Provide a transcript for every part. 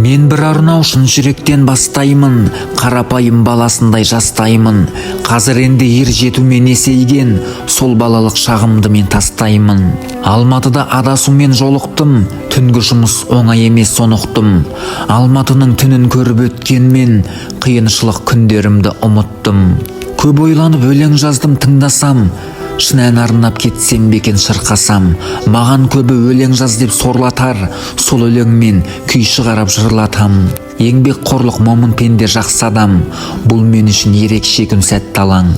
Мен бір арнау шын жүректен бастаймын, қарапайым баласындай жастаймын. Қазір енді ер жетумен есейген, сол балалық шағымды мен тастаймын. Алматыда адасумен жолықтым, түнгі жұмыс оңай емес соны ұқтым. Алматының түнін көріп өткенмен, қиыншылық күндерімді ұмыттым. Көп ойланып өлең жаздым тыңдасам, шын ән арнап кетсем бекен шырқасам. Маған көбі өлең жаз деп сорлатар, сол өлеңмен күй шығарып жырлатам. Еңбек қорлық момын пенде жақсы адам, бұл мен үшін ерекше күн сәтті алаң.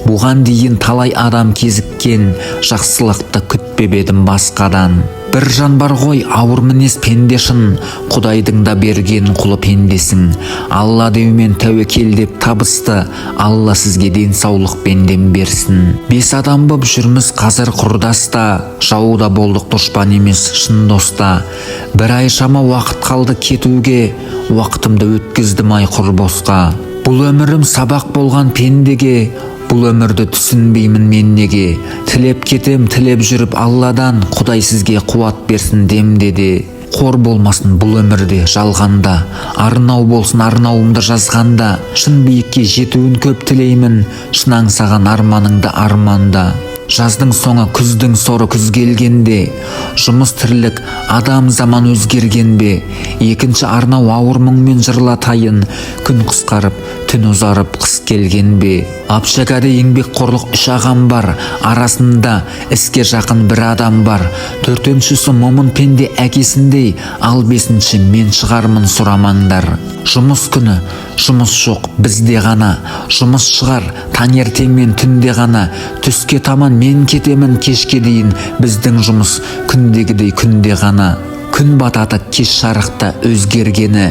Бұған дейін талай адам кезіккен, жақсылықты күтпеп едім басқадан. Бір жан бар ғой ауыр мінез пенде шын, Құдайдың да берген құлы пендесің. Алла деумен тәуекел деп табысты, Алла сізге денсаулық пен дем берсін. 5 адам боп жүрміз қазір құрдаста, жауда болдық дұшпан емес шын доста. Бір ай шама уақыт қалды кетуге, уақытымды өткіздім ай құр босқа. Бұл өмірім сабақ болған пендеге, бұл өмірді түсінбеймін мен неге. Тілеп кетем тілеп жүріп Алладан, Құдай сізге қуат берсін демде. Қор болмасын бұл өмірде жалғанда, арнау болсын арнауымды жазғанда. Шын биікке жетуін көп тілеймін, шын аңсаған арманыңды арманда. Жаздың соңы күздің соры күз келгенде, жұмыс тірлік адам заман өзгерген бе. Екінші арнау ауыр мұңмен жырлатайын, күн қысқарып түн ұзарып қыс келген бе. Общагада еңбек қорлық 3 ағам бар, арасында іске жақын бір адам бар. 4-шісі момын пенде әкесіндей, ал 5-ші мен шығармын сұрамаңдар. Жұмыс күні жұмыс жоқ бізде ғана, жұмыс шығар таңертең мен түнде ғана. Түске таман мен кетемін кешке дейін, біздің жұмыс күндегідей күнде ғана. Күн батады кеш шарықта өзгергені,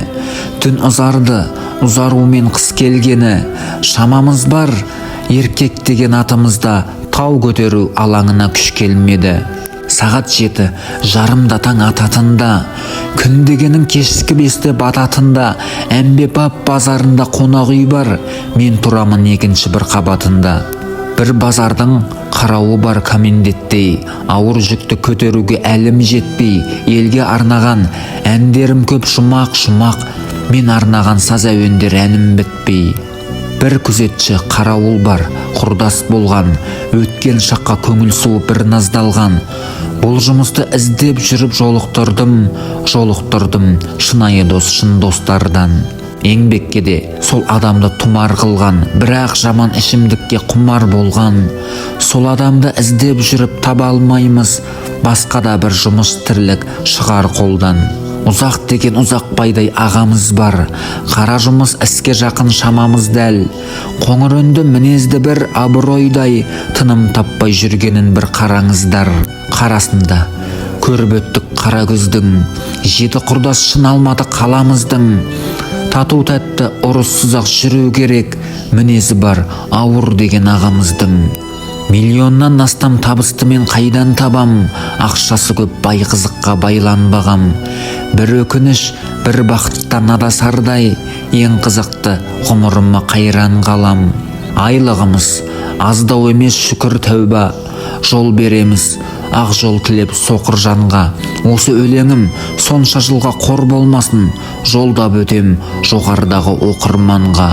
түн ұзарды ұзарумен қыс келгені. Шамамыз бар еркек деген атымызда, тау көтеру алаңына күш келмеді. Сағат 7:30 таң ататында, күн дегенің кешкі 5-те бататында. Әмбебап базарында қонақ үй бар, мен тұрамын 2-ші бір қабатында. Бір базардың қарауы бар комендеттей, ауыр жүкті көтеруге әлім жетпей. Елге арнаған әндерім көп жұмақ, мен арнаған саз әуендер әнім бітпей. Бір күзетші қарауыл бар, құрдас болған, өткен шаққа көңіл суы бір наздалған. Бұл жұмысты іздеп жүріп жолықтырдым шынайы дос шын достардан. Еңбекке де сол адамды тұмар қылған, бірақ жаман ішімдікке құмар болған. Сол адамды іздеп жүріп таба алмаймыз, басқа да бір жұмыс тірлік шығар қолдан. Ұзақ деген Ұзақбайдай ағамыз бар, қара жұмыс іске жақын шамамыз дәл. Қоңыр үнді мінезді бір абыройдай, тыным таппай жүргенін бір қараңыздар. Қарасында көріп өттік қара күздің, 7 құрдас шын Алматы қаламыздың. Тату тәтті ұрыссыз-ақ жүру керек, мінезі бар ауыр деген ағамыздың. Миллионнан астам табысты мен қайдан табам, ақшасы көп бай қызыққа байланбағам. Бір өкініш, бір бақыттан адасардай, ең қызықты ғұмырыма қайран қалам. Айлығымыз аздау емес шүкір тәуба, жол береміз ақ жол тілеп соқыр жанға. Осы өлеңім сонша жылға қор болмасын, жолдап өтем жоғардағы оқырманға.